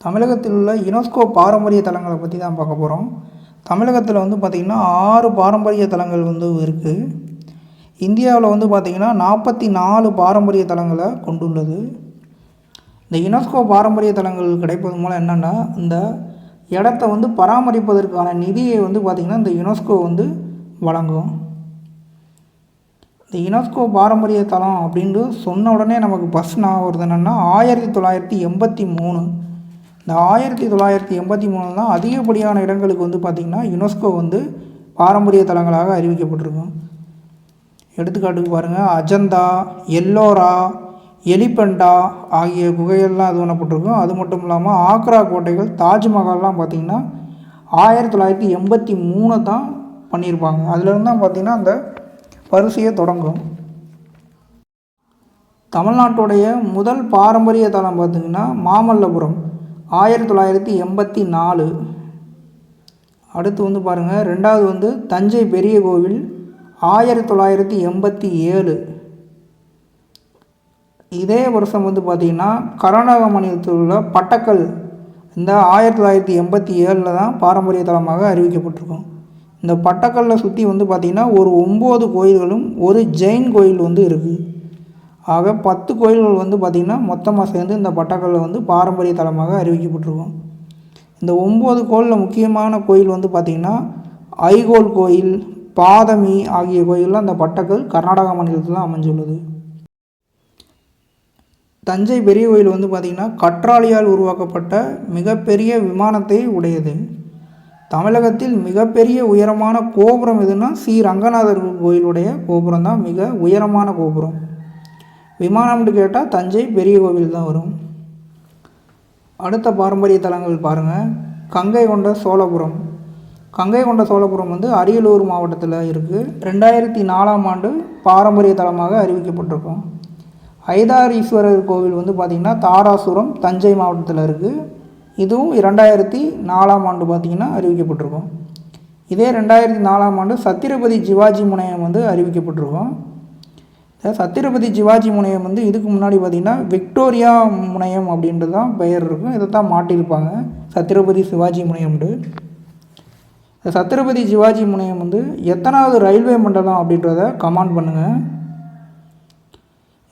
தமிழகத்தில் உள்ள யுனெஸ்கோ பாரம்பரிய தலங்களை பற்றி தான் பார்க்க போகிறோம். தமிழகத்தில் வந்து பார்த்திங்கன்னா 6 பாரம்பரிய தலங்கள் வந்து இருக்குது. இந்தியாவில் வந்து பார்த்திங்கன்னா 44 பாரம்பரிய தலங்களை கொண்டுள்ளது. இந்த யுனெஸ்கோ பாரம்பரிய தலங்கள் கிடைப்பது மூலம் என்னென்னா, இந்த இடத்த வந்து பராமரிப்பதற்கான நிதியை வந்து பார்த்திங்கன்னா இந்த யுனெஸ்கோ வந்து வழங்கும். இந்த யுனெஸ்கோ பாரம்பரிய தலம் அப்படின்ட்டு சொன்ன உடனே நமக்கு ஃபஸ்ட் ஞாபகம் வருது என்னென்னா 1983. இந்த 1983 தான் அதிகப்படியான இடங்களுக்கு வந்து பார்த்திங்கன்னா யுனெஸ்கோ வந்து பாரம்பரிய தலங்களாக அறிவிக்கப்பட்டிருக்கும். எடுத்துக்காட்டுக்கு பாருங்கள், அஜந்தா, எல்லோரா, எலிபெண்டா ஆகிய குகைகள்லாம் இது பண்ணப்பட்டிருக்கும். அது மட்டும் இல்லாமல் ஆக்ரா கோட்டைகள், தாஜ்மஹால்லாம் பார்த்திங்கன்னா 1983 தான் பண்ணியிருப்பாங்க. அதுலேருந்து தான் பார்த்திங்கன்னா அந்த வரிசையை தொடங்கும். தமிழ்நாட்டுடைய முதல் பாரம்பரிய தலம் பார்த்திங்கன்னா மாமல்லபுரம் 1984. அடுத்து வந்து பாருங்கள், ரெண்டாவது வந்து தஞ்சை பெரிய கோவில் 1987. இதே வருஷம் வந்து பார்த்திங்கன்னா கர்நாடக மாநிலத்தில் உள்ள பட்டக்கல் இந்த 1987 தான் பாரம்பரிய தலமாக அறிவிக்கப்பட்டிருக்கும். இந்த பட்டக்கல்லை சுற்றி வந்து பார்த்திங்கன்னா ஒரு 9 கோயில்களும் ஒரு ஜெயின் கோயில் வந்து இருக்குது. ஆக 10 கோயில்கள் வந்து பார்த்திங்கன்னா மொத்தமாக சேர்ந்து இந்த பட்டக்கல்லை வந்து பாரம்பரிய தலமாக அறிவிக்கப்பட்டிருக்கும். இந்த 9 கோயிலில் முக்கியமான கோயில் வந்து பார்த்திங்கன்னா ஐகோல் கோயில், பாதமி ஆகிய கோயிலெலாம் இந்த பட்டக்கல் கர்நாடக மாநிலத்தில் அமைஞ்சுள்ளது. தஞ்சை பெரிய கோயில் வந்து பார்த்திங்கன்னா கற்றாழையால் உருவாக்கப்பட்ட மிகப்பெரிய விமானத்தை உடையது. தமிழகத்தில் மிகப்பெரிய உயரமான கோபுரம் எதுன்னா ஸ்ரீ ரங்கநாதர் கோயிலுடைய கோபுரம் தான் மிக உயரமான கோபுரம். விமானம்னு கேட்டால் தஞ்சை பெரிய கோவில் தான் வரும். அடுத்த பாரம்பரிய தலங்கள் பாருங்கள், கங்கை கொண்ட சோழபுரம். கங்கை கொண்ட சோழபுரம் வந்து அரியலூர் மாவட்டத்தில் இருக்குது. 2004 ஆண்டு பாரம்பரிய தலமாக அறிவிக்கப்பட்டிருக்கும். ஐதாரீஸ்வரர் கோவில் வந்து பார்த்திங்கன்னா தாராசுரம் தஞ்சை மாவட்டத்தில் இருக்குது. இதுவும் 2004 ஆண்டு பார்த்திங்கன்னா அறிவிக்கப்பட்டிருக்கும். இதே 2004 ஆண்டு சத்திரபதி சிவாஜி முனையம் வந்து அறிவிக்கப்பட்டிருக்கும். சத்திரபதி சிவாஜி முனையம் வந்து இதுக்கு முன்னாடி பார்த்திங்கன்னா விக்டோரியா முனையம் அப்படின்றது தான் பெயர் இருக்கும். இதை தான் மாட்டியிருப்பாங்க சத்திரபதி சிவாஜி முனையம்ண்டு. சத்திரபதி சிவாஜி முனையம் வந்து எத்தனாவது ரயில்வே மண்டலம் அப்படின்றத கமெண்ட் பண்ணுங்கள்.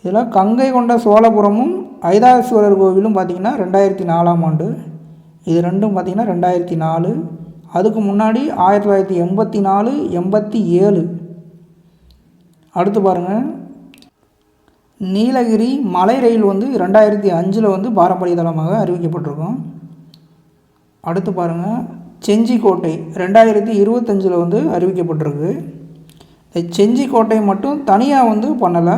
இதில் கங்கை கொண்ட சோழபுரமும் ஐதாரீஸ்வரர் கோவிலும் பார்த்திங்கன்னா 2004 ஆண்டு. இது ரெண்டும் பார்த்திங்கன்னா 2004. அதுக்கு முன்னாடி 1984, 87. அடுத்து பாருங்கள், நீலகிரி மலை ரயில் வந்து 2005 வந்து பாரம்பரிய தலமாக அறிவிக்கப்பட்டிருக்கும். அடுத்து பாருங்கள், செஞ்சிக்கோட்டை 2025 வந்து அறிவிக்கப்பட்டிருக்கு. இந்த செஞ்சிக்கோட்டை மட்டும் தனியாக வந்து பண்ணலை,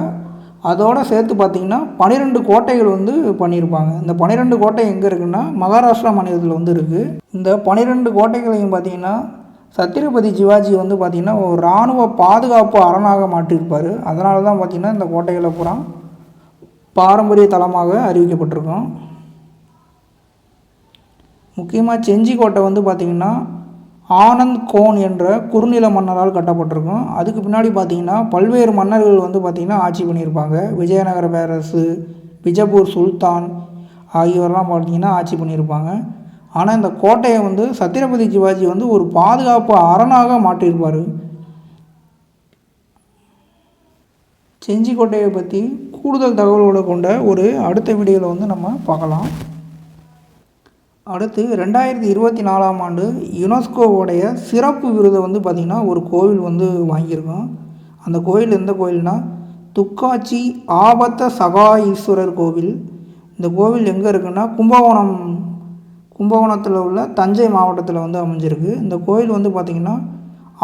அதோடு சேர்த்து பார்த்திங்கன்னா 12 கோட்டைகள் வந்து பண்ணியிருப்பாங்க. இந்த 12 கோட்டை எங்கே இருக்குன்னா மகாராஷ்டிரா மாநிலத்தில் வந்து இருக்குது. இந்த 12 கோட்டைகளையும் பார்த்திங்கன்னா சத்திரபதி சிவாஜி வந்து பார்த்திங்கன்னா ஒரு இராணுவ பாதுகாப்பு அரணாக மாற்றியிருப்பார். அதனால தான் பார்த்திங்கன்னா இந்த கோட்டைகளை பூரா பாரம்பரிய தலமாக அறிவிக்கப்பட்டிருக்கும். முக்கியமாக செஞ்சிக்கோட்டை வந்து பார்த்திங்கன்னா ஆனந்த் கோன் என்ற குறுநில மன்னரால் கட்டப்பட்டிருக்கும். அதுக்கு பின்னாடி பார்த்திங்கன்னா பல்வேறு மன்னர்கள் வந்து பார்த்திங்கன்னா ஆட்சி பண்ணியிருப்பாங்க. விஜயநகர பேரரசு, பிஜப்பூர் சுல்தான் ஆகியோரெலாம் பார்த்திங்கன்னா ஆட்சி பண்ணியிருப்பாங்க. ஆனால் இந்த கோட்டையை வந்து சத்திரபதி சிவாஜி வந்து ஒரு பாதுகாப்பு அரணாக மாற்றியிருப்பார். செஞ்சிக்கோட்டையை பற்றி கூடுதல் தகவல்களை கொண்ட ஒரு அடுத்த வீடியோவில் வந்து நம்ம பார்க்கலாம். அடுத்து 2024 ஆண்டு யுனெஸ்கோவுடைய சிறப்பு விருதை வந்து பார்த்திங்கன்னா ஒரு கோவில் வந்து வாங்கியிருக்கோம். அந்த கோவில் எந்த கோவில்னால் துக்காட்சி ஆபத்த சகாஈஸ்வரர் கோவில். இந்த கோவில் எங்கே இருக்குன்னா கும்பகோணத்தில் உள்ள தஞ்சை மாவட்டத்தில் வந்து அமைஞ்சிருக்கு. இந்த கோவில் வந்து பார்த்திங்கன்னா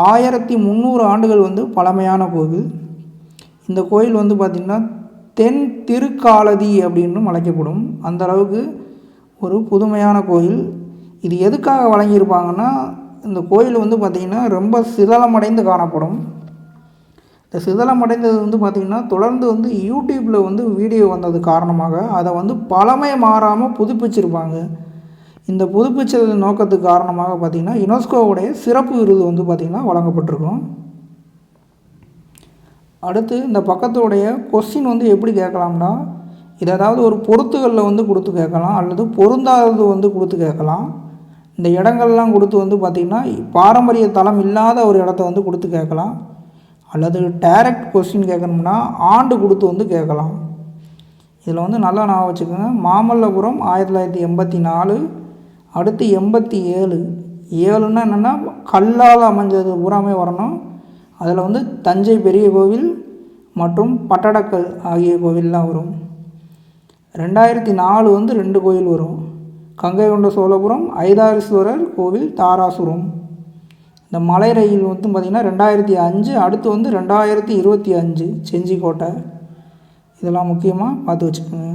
1300 ஆண்டுகள் வந்து பழமையான கோவில். இந்த கோயில் வந்து பார்த்திங்கன்னா தென் திருக்காலதி அப்படின்னு அழைக்கப்படும். அந்த அளவுக்கு ஒரு புதுமையான கோயில். இது எதுக்காக வழங்கியிருப்பாங்கன்னா, இந்த கோயில் வந்து பார்த்திங்கன்னா ரொம்ப சிதலமடைந்து காணப்படும். இந்த சிதலமடைந்தது வந்து பார்த்திங்கன்னா தொடர்ந்து வந்து யூடியூப்பில் வந்து வீடியோ வந்தது காரணமாக அதை வந்து பழமை மாறாமல் புதுப்பிச்சிருப்பாங்க. இந்த புதுப்பிச்சது நோக்கத்துக்கு காரணமாக பார்த்திங்கன்னா யுனெஸ்கோவுடைய சிறப்பு விருது வந்து பார்த்திங்கன்னா வழங்கப்பட்டிருக்கும். அடுத்து இந்த பக்கத்துடைய கொஸ்டின் வந்து எப்படி கேட்கலாம்னா, இது ஏதாவது ஒரு பொருத்துகளில் வந்து கொடுத்து கேட்கலாம், அல்லது பொருந்தாதது வந்து கொடுத்து கேட்கலாம். இந்த இடங்கள்லாம் கொடுத்து வந்து பார்த்திங்கன்னா பாரம்பரிய தளம் இல்லாத ஒரு இடத்த வந்து கொடுத்து கேட்கலாம், அல்லது டைரக்ட் கொஸ்டின் கேட்கணும்னா ஆண்டு கொடுத்து வந்து கேட்கலாம். இதில் வந்து நல்லா ஞாபகம் வச்சுக்கோங்க. மாமல்லபுரம் 1984, அடுத்து 87. 7ன்னா என்னென்னா கல்லால் அமைஞ்சது பூராமே வரணும். அதில் வந்து தஞ்சை பெரிய கோவில் மற்றும் பட்டடக்கல் ஆகிய கோவில்லாம் வரும். 2004 வந்து 2 கோயில் வரும். கங்கை கொண்ட சோழபுரம், ஐராவதீஸ்வரர் கோவில், தாராசுரம். இந்த மலை ரயில் வந்து பார்த்திங்கன்னா 2005, அடுத்து வந்து 2025 செஞ்சிக்கோட்டை. இதெல்லாம் முக்கியமாக பார்த்து வச்சுக்கோங்க.